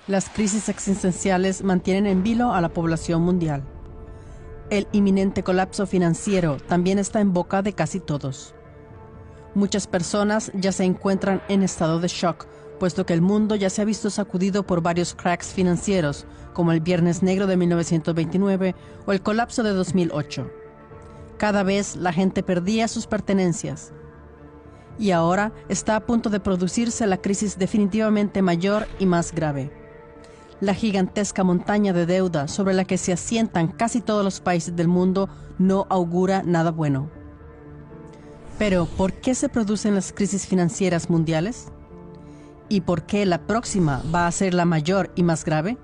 Las crisis existenciales mantienen en vilo a la población mundial. El inminente colapso financiero también está en boca de casi todos. Muchas personas ya se encuentran en estado de shock, puesto que el mundo ya se ha visto sacudido por varios cracks financieros, como el Viernes Negro de 1929 o el colapso de 2008. Cada vez la gente perdía sus pertenencias. Y ahora está a punto de producirse la crisis definitivamente mayor y más grave. La gigantesca montaña de deuda sobre la que se asientan casi todos los países del mundo no augura nada bueno. Pero, ¿por qué se producen las crisis financieras mundiales? ¿Y por qué la próxima va a ser la mayor y más grave?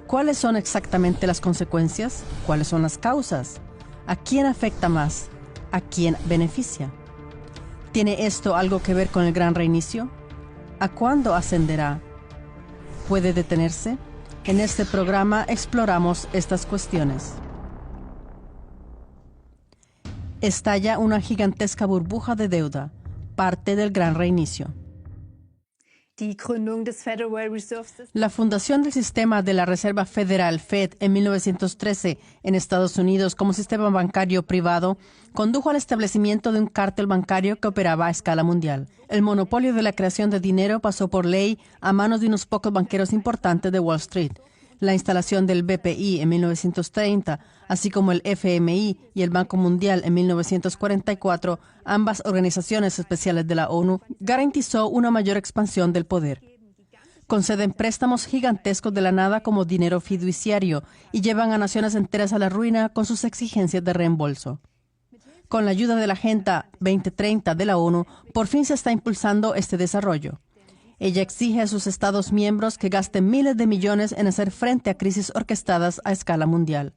¿Cuáles son exactamente las consecuencias? ¿Cuáles son las causas? ¿A quién afecta más? ¿A quién beneficia? ¿Tiene esto algo que ver con el gran reinicio? ¿A cuándo ascenderá? ¿Puede detenerse? En este programa exploramos estas cuestiones. Estalla una gigantesca burbuja de deuda, parte del gran reinicio. La fundación del sistema de la Reserva Federal, Fed, en 1913 en Estados Unidos como sistema bancario privado, condujo al establecimiento de un cártel bancario que operaba a escala mundial. El monopolio de la creación de dinero pasó por ley a manos de unos pocos banqueros importantes de Wall Street. La instalación del BPI en 1930, así como el FMI y el Banco Mundial en 1944, ambas organizaciones especiales de la ONU, garantizó una mayor expansión del poder. Conceden préstamos gigantescos de la nada como dinero fiduciario y llevan a naciones enteras a la ruina con sus exigencias de reembolso. Con la ayuda de la Agenda 2030 de la ONU, por fin se está impulsando este desarrollo. Ella exige a sus Estados miembros que gasten miles de millones en hacer frente a crisis orquestadas a escala mundial.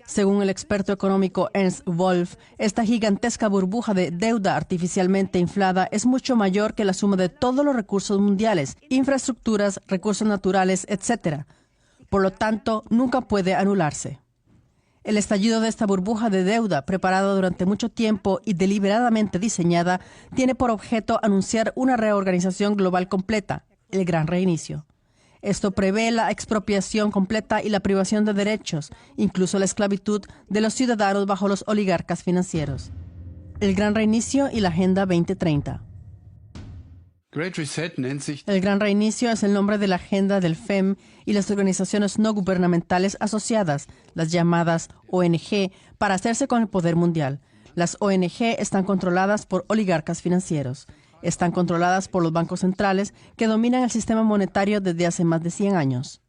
Según el experto económico Ernst Wolf, esta gigantesca burbuja de deuda artificialmente inflada es mucho mayor que la suma de todos los recursos mundiales, infraestructuras, recursos naturales, etc. Por lo tanto, nunca puede anularse. El estallido de esta burbuja de deuda, preparada durante mucho tiempo y deliberadamente diseñada, tiene por objeto anunciar una reorganización global completa, el gran reinicio. Esto prevé la expropiación completa y la privación de derechos, incluso la esclavitud de los ciudadanos bajo los oligarcas financieros. El gran reinicio y la Agenda 2030. El Gran Reinicio es el nombre de la agenda del FEM y las organizaciones no gubernamentales asociadas, las llamadas ONG, para hacerse con el poder mundial. Las ONG están controladas por oligarcas financieros. Están controladas por los bancos centrales que dominan el sistema monetario desde hace más de 100 años.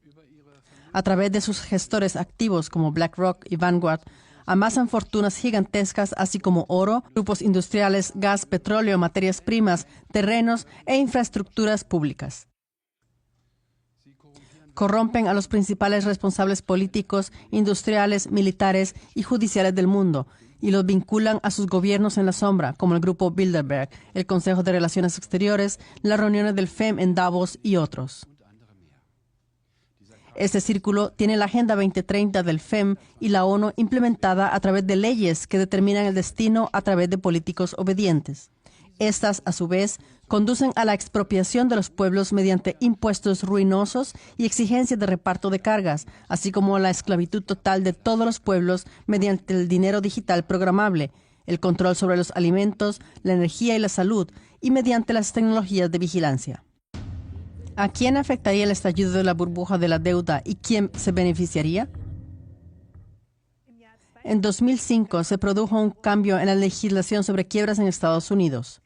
A través de sus gestores activos como BlackRock y Vanguard, amasan fortunas gigantescas, así como oro, grupos industriales, gas, petróleo, materias primas, terrenos e infraestructuras públicas. Corrompen a los principales responsables políticos, industriales, militares y judiciales del mundo y los vinculan a sus gobiernos en la sombra, como el Grupo Bilderberg, el Consejo de Relaciones Exteriores, las reuniones del FEM en Davos y otros. Este círculo tiene la Agenda 2030 del FEM y la ONU implementada a través de leyes que determinan el destino a través de políticos obedientes. Estas, a su vez, conducen a la expropiación de los pueblos mediante impuestos ruinosos y exigencias de reparto de cargas, así como a la esclavitud total de todos los pueblos mediante el dinero digital programable, el control sobre los alimentos, la energía y la salud, y mediante las tecnologías de vigilancia. ¿A quién afectaría el estallido de la burbuja de la deuda y quién se beneficiaría? En 2005 se produjo un cambio en la legislación sobre quiebras en Estados Unidos.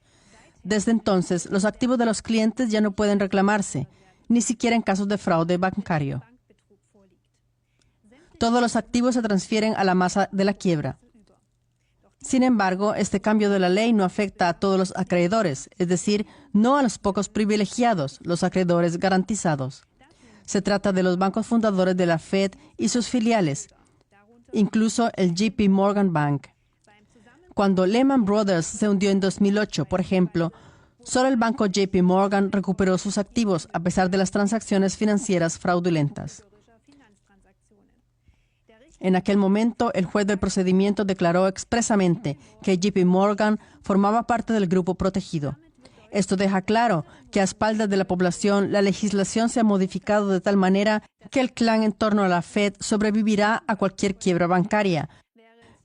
Desde entonces, los activos de los clientes ya no pueden reclamarse, ni siquiera en casos de fraude bancario. Todos los activos se transfieren a la masa de la quiebra. Sin embargo, este cambio de la ley no afecta a todos los acreedores, es decir, no a los pocos privilegiados, los acreedores garantizados. Se trata de los bancos fundadores de la Fed y sus filiales, incluso el JP Morgan Bank. Cuando Lehman Brothers se hundió en 2008, por ejemplo, solo el banco JP Morgan recuperó sus activos a pesar de las transacciones financieras fraudulentas. En aquel momento, el juez del procedimiento declaró expresamente que JP Morgan formaba parte del grupo protegido. Esto deja claro que a espaldas de la población la legislación se ha modificado de tal manera que el clan en torno a la Fed sobrevivirá a cualquier quiebra bancaria,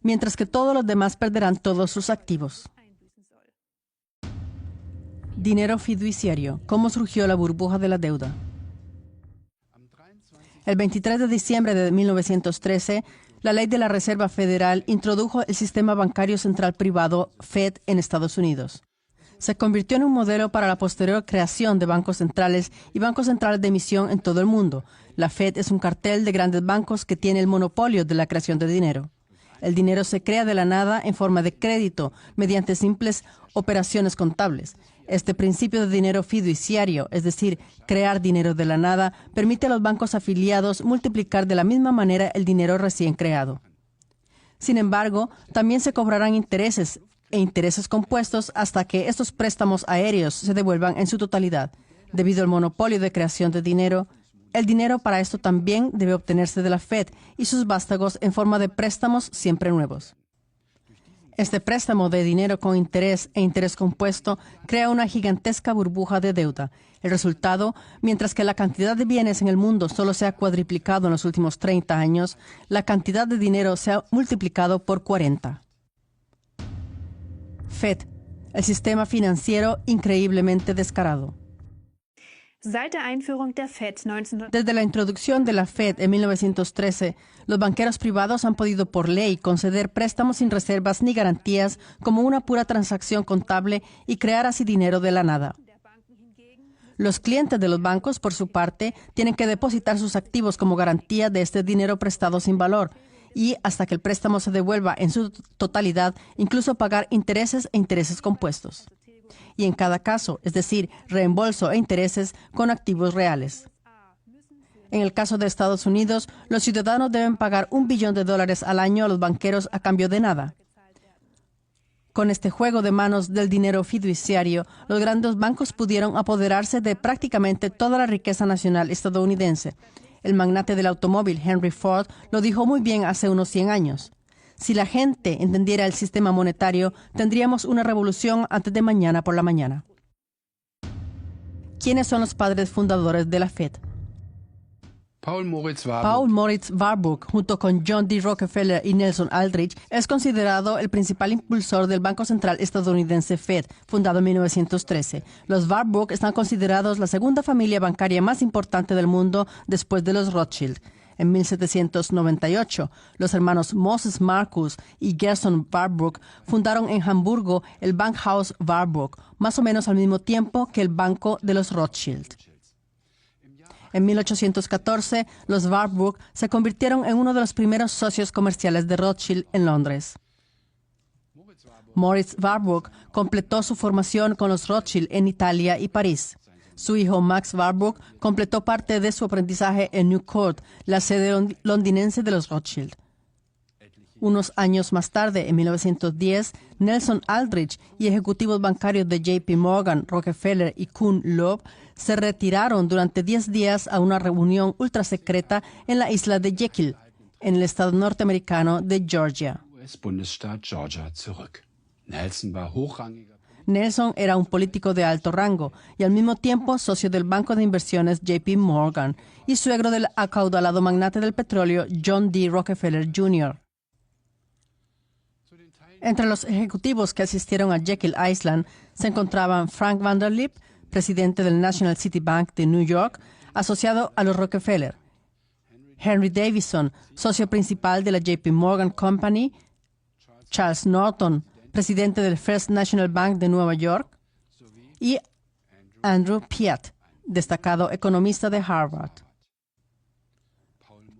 mientras que todos los demás perderán todos sus activos. Dinero fiduciario. ¿Cómo surgió la burbuja de la deuda? El 23 de diciembre de 1913, la ley de la Reserva Federal introdujo el sistema bancario central privado Fed en Estados Unidos. Se convirtió en un modelo para la posterior creación de bancos centrales y bancos centrales de emisión en todo el mundo. La Fed es un cartel de grandes bancos que tiene el monopolio de la creación de dinero. El dinero se crea de la nada en forma de crédito mediante simples operaciones contables. Este principio de dinero fiduciario, es decir, crear dinero de la nada, permite a los bancos afiliados multiplicar de la misma manera el dinero recién creado. Sin embargo, también se cobrarán intereses e intereses compuestos hasta que estos préstamos aéreos se devuelvan en su totalidad. Debido al monopolio de creación de dinero, el dinero para esto también debe obtenerse de la Fed y sus vástagos en forma de préstamos siempre nuevos. Este préstamo de dinero con interés e interés compuesto crea una gigantesca burbuja de deuda. El resultado, mientras que la cantidad de bienes en el mundo solo se ha cuadriplicado en los últimos 30 años, la cantidad de dinero se ha multiplicado por 40. Fed, el sistema financiero increíblemente descarado. Desde la introducción de la Fed en 1913, los banqueros privados han podido por ley conceder préstamos sin reservas ni garantías como una pura transacción contable y crear así dinero de la nada. Los clientes de los bancos, por su parte, tienen que depositar sus activos como garantía de este dinero prestado sin valor y, hasta que el préstamo se devuelva en su totalidad, incluso pagar intereses e intereses compuestos. Y en cada caso, es decir, reembolso e intereses con activos reales. En el caso de Estados Unidos, los ciudadanos deben pagar $1 billón al año a los banqueros a cambio de nada. Con este juego de manos del dinero fiduciario, los grandes bancos pudieron apoderarse de prácticamente toda la riqueza nacional estadounidense. El magnate del automóvil, Henry Ford, lo dijo muy bien hace unos 100 años. Si la gente entendiera el sistema monetario, tendríamos una revolución antes de mañana por la mañana. ¿Quiénes son los padres fundadores de la Fed? Paul Moritz Warburg, junto con John D. Rockefeller y Nelson Aldrich, es considerado el principal impulsor del Banco Central estadounidense Fed, fundado en 1913. Los Warburg están considerados la segunda familia bancaria más importante del mundo después de los Rothschild. En 1798, los hermanos Moses Marcus y Gerson Warburg fundaron en Hamburgo el Bankhaus Warburg, más o menos al mismo tiempo que el Banco de los Rothschild. En 1814, los Warburg se convirtieron en uno de los primeros socios comerciales de Rothschild en Londres. Moritz Warburg completó su formación con los Rothschild en Italia y París. Su hijo Max Warburg completó parte de su aprendizaje en Newport, la sede londinense de los Rothschild. Unos años más tarde, en 1910, Nelson Aldrich y ejecutivos bancarios de JP Morgan, Rockefeller y Kuhn Loeb se retiraron durante 10 días a una reunión ultrasecreta en la isla de Jekyll, en el estado norteamericano de Georgia. Nelson era un político de alto rango y al mismo tiempo socio del banco de inversiones JP Morgan y suegro del acaudalado magnate del petróleo John D. Rockefeller Jr. Entre los ejecutivos que asistieron a Jekyll Island se encontraban Frank Vanderlip, presidente del National City Bank de New York, asociado a los Rockefeller; Henry Davison, socio principal de la JP Morgan Company; Charles Norton, presidente del First National Bank de Nueva York; y Andrew Piatt, destacado economista de Harvard.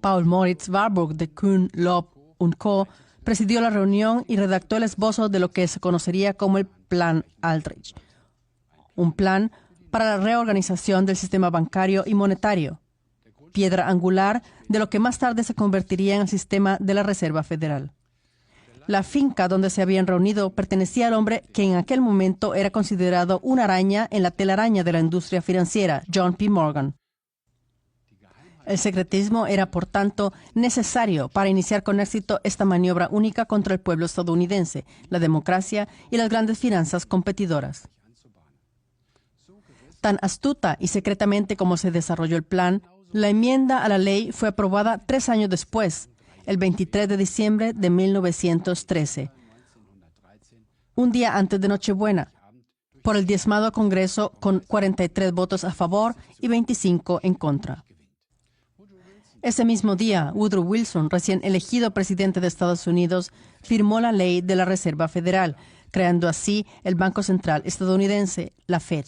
Paul Moritz Warburg de Kuhn Loeb & Co. presidió la reunión y redactó el esbozo de lo que se conocería como el Plan Aldrich, un plan para la reorganización del sistema bancario y monetario, piedra angular de lo que más tarde se convertiría en el sistema de la Reserva Federal. La finca donde se habían reunido pertenecía al hombre que en aquel momento era considerado una araña en la telaraña de la industria financiera, John P. Morgan. El secretismo era, por tanto, necesario para iniciar con éxito esta maniobra única contra el pueblo estadounidense, la democracia y las grandes finanzas competidoras. Tan astuta y secretamente como se desarrolló el plan, la enmienda a la ley fue aprobada 3 años después, el 23 de diciembre de 1913, un día antes de Nochebuena, por el diezmado Congreso con 43 votos a favor y 25 en contra. Ese mismo día, Woodrow Wilson, recién elegido presidente de Estados Unidos, firmó la ley de la Reserva Federal, creando así el Banco Central estadounidense, la Fed.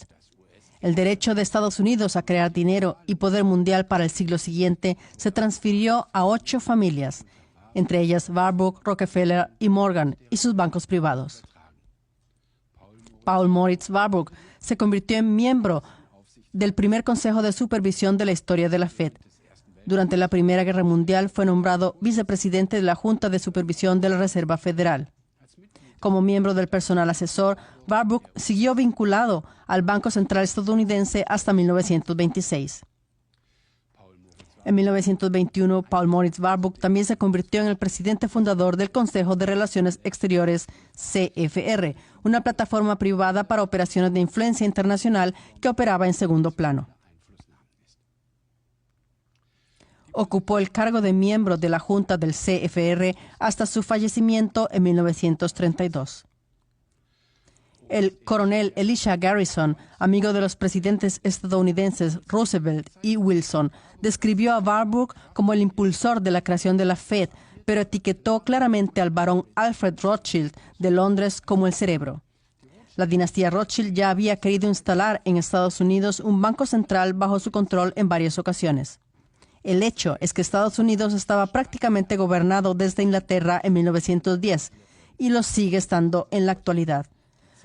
El derecho de Estados Unidos a crear dinero y poder mundial para el siglo siguiente se transfirió a 8 familias, entre ellas Warburg, Rockefeller y Morgan, y sus bancos privados. Paul Moritz Warburg se convirtió en miembro del primer Consejo de Supervisión de la historia de la Fed. Durante la Primera Guerra Mundial fue nombrado vicepresidente de la Junta de Supervisión de la Reserva Federal. Como miembro del personal asesor, Warburg siguió vinculado al Banco Central estadounidense hasta 1926. En 1921, Paul Moritz Warburg también se convirtió en el presidente fundador del Consejo de Relaciones Exteriores, CFR, una plataforma privada para operaciones de influencia internacional que operaba en segundo plano. Ocupó el cargo de miembro de la Junta del CFR hasta su fallecimiento en 1932. El coronel Elisha Garrison, amigo de los presidentes estadounidenses Roosevelt y Wilson, describió a Warburg como el impulsor de la creación de la Fed, pero etiquetó claramente al barón Alfred Rothschild de Londres como el cerebro. La dinastía Rothschild ya había querido instalar en Estados Unidos un banco central bajo su control en varias ocasiones. El hecho es que Estados Unidos estaba prácticamente gobernado desde Inglaterra en 1910 y lo sigue estando en la actualidad.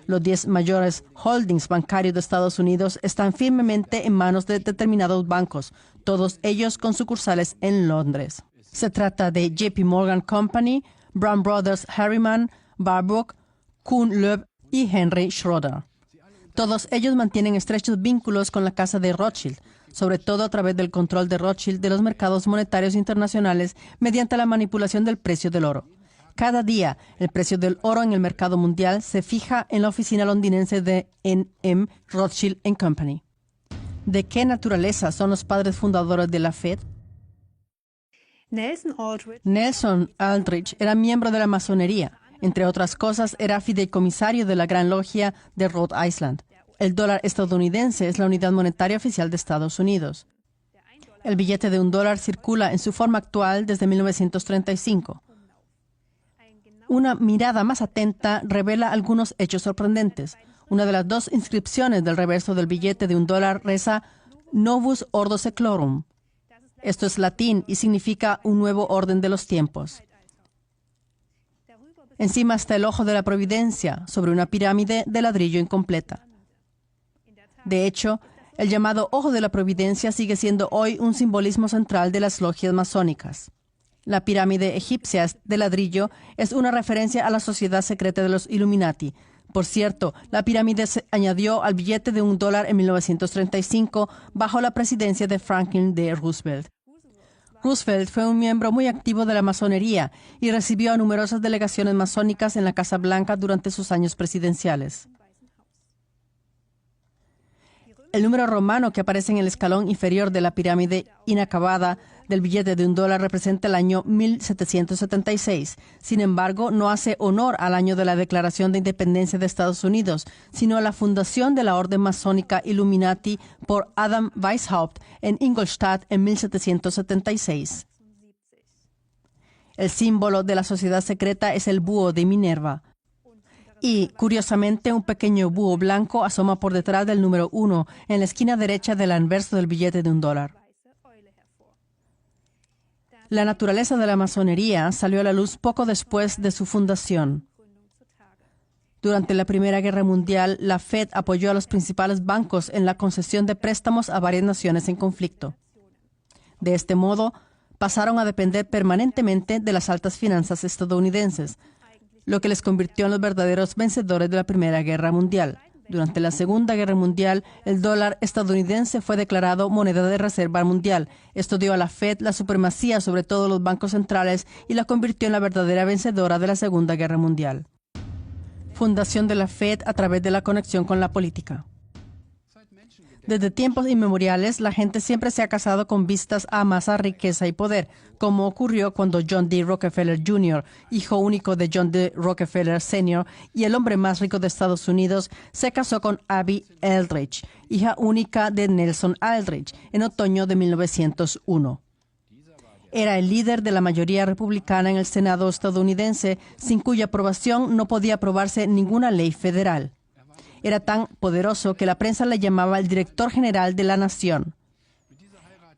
Los 10 mayores holdings bancarios de Estados Unidos están firmemente en manos de determinados bancos, todos ellos con sucursales en Londres. Se trata de JP Morgan Company, Brown Brothers Harriman, Warburg, Kuhn Loeb y Henry Schroeder. Todos ellos mantienen estrechos vínculos con la casa de Rothschild, sobre todo a través del control de Rothschild de los mercados monetarios internacionales mediante la manipulación del precio del oro. Cada día, el precio del oro en el mercado mundial se fija en la oficina londinense de N.M. Rothschild & Company. ¿De qué naturaleza son los padres fundadores de la Fed? Nelson Aldrich era miembro de la masonería. Entre otras cosas, era fideicomisario de la Gran Logia de Rhode Island. El dólar estadounidense es la unidad monetaria oficial de Estados Unidos. El billete de $1 circula en su forma actual desde 1935. Una mirada más atenta revela algunos hechos sorprendentes. Una de las 2 inscripciones del reverso del billete de $1 reza Novus Ordo Seclorum. Esto es latín y significa un nuevo orden de los tiempos. Encima está el ojo de la providencia sobre una pirámide de ladrillo incompleta. De hecho, el llamado ojo de la providencia sigue siendo hoy un simbolismo central de las logias masónicas. La pirámide egipcia de ladrillo es una referencia a la sociedad secreta de los Illuminati. Por cierto, la pirámide se añadió al billete de $1 en 1935 bajo la presidencia de Franklin D. Roosevelt. Roosevelt fue un miembro muy activo de la masonería y recibió a numerosas delegaciones masónicas en la Casa Blanca durante sus años presidenciales. El número romano que aparece en el escalón inferior de la pirámide inacabada del billete de $1 representa el año 1776. Sin embargo, no hace honor al año de la Declaración de Independencia de Estados Unidos, sino a la fundación de la orden masónica Illuminati por Adam Weishaupt en Ingolstadt en 1776. El símbolo de la sociedad secreta es el búho de Minerva. Y, curiosamente, un pequeño búho blanco asoma por detrás del número 1 en la esquina derecha del anverso del billete de $1. La naturaleza de la masonería salió a la luz poco después de su fundación. Durante la Primera Guerra Mundial, la Fed apoyó a los principales bancos en la concesión de préstamos a varias naciones en conflicto. De este modo, pasaron a depender permanentemente de las altas finanzas estadounidenses, lo que les convirtió en los verdaderos vencedores de la Primera Guerra Mundial. Durante la Segunda Guerra Mundial, el dólar estadounidense fue declarado moneda de reserva mundial. Esto dio a la Fed la supremacía sobre todos los bancos centrales y la convirtió en la verdadera vencedora de la Segunda Guerra Mundial. Fundación de la Fed a través de la conexión con la política. Desde tiempos inmemoriales, la gente siempre se ha casado con vistas a masa, riqueza y poder, como ocurrió cuando John D. Rockefeller Jr., hijo único de John D. Rockefeller Sr. y el hombre más rico de Estados Unidos, se casó con Abby Aldrich, hija única de Nelson Aldrich, en otoño de 1901. Era el líder de la mayoría republicana en el Senado estadounidense, sin cuya aprobación no podía aprobarse ninguna ley federal. Era tan poderoso que la prensa le llamaba el director general de la nación.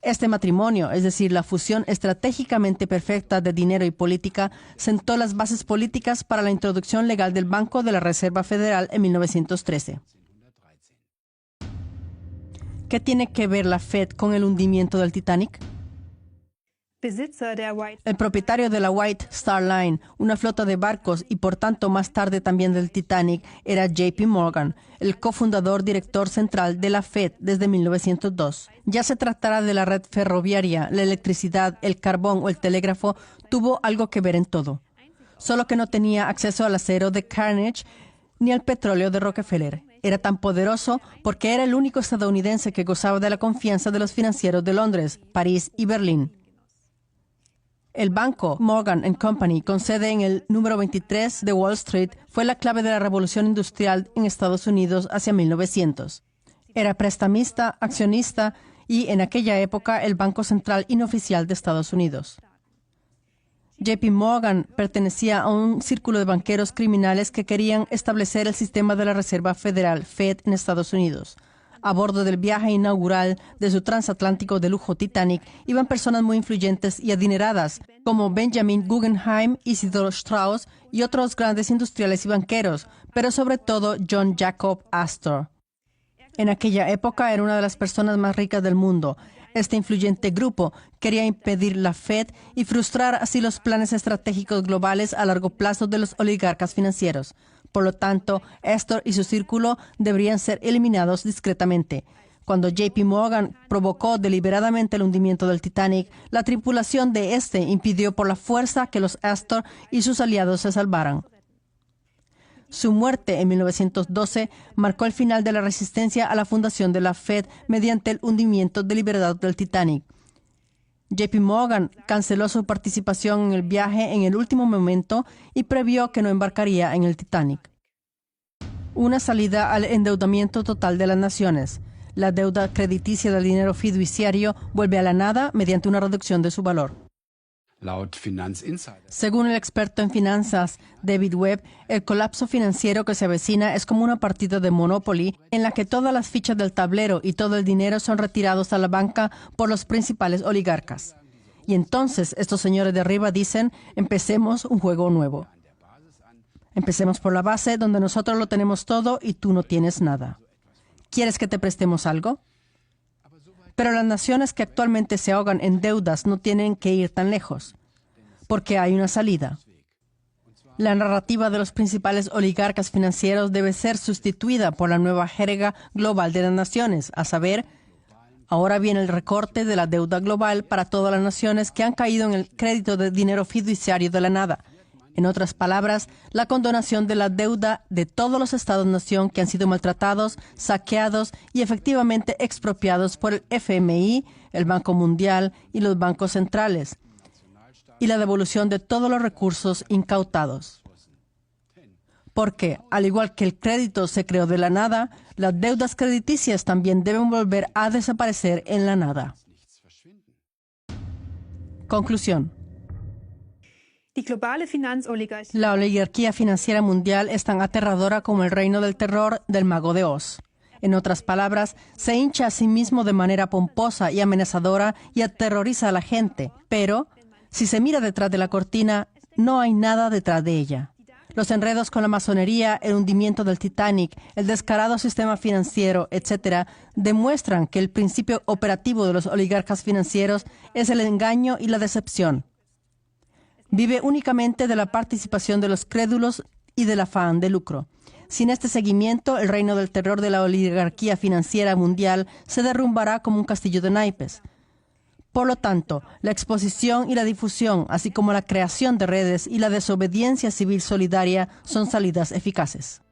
Este matrimonio, es decir, la fusión estratégicamente perfecta de dinero y política, sentó las bases políticas para la introducción legal del Banco de la Reserva Federal en 1913. ¿Qué tiene que ver la Fed con el hundimiento del Titanic? El propietario de la White Star Line, una flota de barcos y por tanto más tarde también del Titanic, era JP Morgan, el cofundador director central de la Fed desde 1902. Ya se tratara de la red ferroviaria, la electricidad, el carbón o el telégrafo, tuvo algo que ver en todo. Solo que no tenía acceso al acero de Carnegie ni al petróleo de Rockefeller. Era tan poderoso porque era el único estadounidense que gozaba de la confianza de los financieros de Londres, París y Berlín. El banco Morgan & Company, con sede en el número 23 de Wall Street, fue la clave de la revolución industrial en Estados Unidos hacia 1900. Era prestamista, accionista y, en aquella época, el banco central inoficial de Estados Unidos. JP Morgan pertenecía a un círculo de banqueros criminales que querían establecer el sistema de la Reserva Federal, Fed, en Estados Unidos. A bordo del viaje inaugural de su transatlántico de lujo Titanic iban personas muy influyentes y adineradas, como Benjamin Guggenheim, Isidor Straus y otros grandes industriales y banqueros, pero sobre todo John Jacob Astor. En aquella época era una de las personas más ricas del mundo. Este influyente grupo quería impedir la Fed y frustrar así los planes estratégicos globales a largo plazo de los oligarcas financieros. Por lo tanto, Astor y su círculo deberían ser eliminados discretamente. Cuando JP Morgan provocó deliberadamente el hundimiento del Titanic, la tripulación de este impidió por la fuerza que los Astor y sus aliados se salvaran. Su muerte en 1912 marcó el final de la resistencia a la fundación de la Fed mediante el hundimiento deliberado del Titanic. JP Morgan canceló su participación en el viaje en el último momento y previó que no embarcaría en el Titanic. Una salida al endeudamiento total de las naciones. La deuda crediticia del dinero fiduciario vuelve a la nada mediante una reducción de su valor. Según el experto en finanzas David Webb, el colapso financiero que se avecina es como una partida de Monopoly en la que todas las fichas del tablero y todo el dinero son retirados a la banca por los principales oligarcas. Y entonces estos señores de arriba dicen, empecemos un juego nuevo. Empecemos por la base donde nosotros lo tenemos todo y tú no tienes nada. ¿Quieres que te prestemos algo? Pero las naciones que actualmente se ahogan en deudas no tienen que ir tan lejos, porque hay una salida. La narrativa de los principales oligarcas financieros debe ser sustituida por la nueva jerga global de las naciones, a saber, ahora viene el recorte de la deuda global para todas las naciones que han caído en el crédito de dinero fiduciario de la nada. En otras palabras, la condonación de la deuda de todos los estados-nación que han sido maltratados, saqueados y efectivamente expropiados por el FMI, el Banco Mundial y los bancos centrales, y la devolución de todos los recursos incautados. Porque, al igual que el crédito se creó de la nada, las deudas crediticias también deben volver a desaparecer en la nada. Conclusión. La oligarquía financiera mundial es tan aterradora como el reino del terror del Mago de Oz. En otras palabras, se hincha a sí mismo de manera pomposa y amenazadora y aterroriza a la gente. Pero, si se mira detrás de la cortina, no hay nada detrás de ella. Los enredos con la masonería, el hundimiento del Titanic, el descarado sistema financiero, etc., demuestran que el principio operativo de los oligarcas financieros es el engaño y la decepción. Vive únicamente de la participación de los crédulos y del afán de lucro. Sin este seguimiento, el reino del terror de la oligarquía financiera mundial se derrumbará como un castillo de naipes. Por lo tanto, la exposición y la difusión, así como la creación de redes y la desobediencia civil solidaria, son salidas eficaces.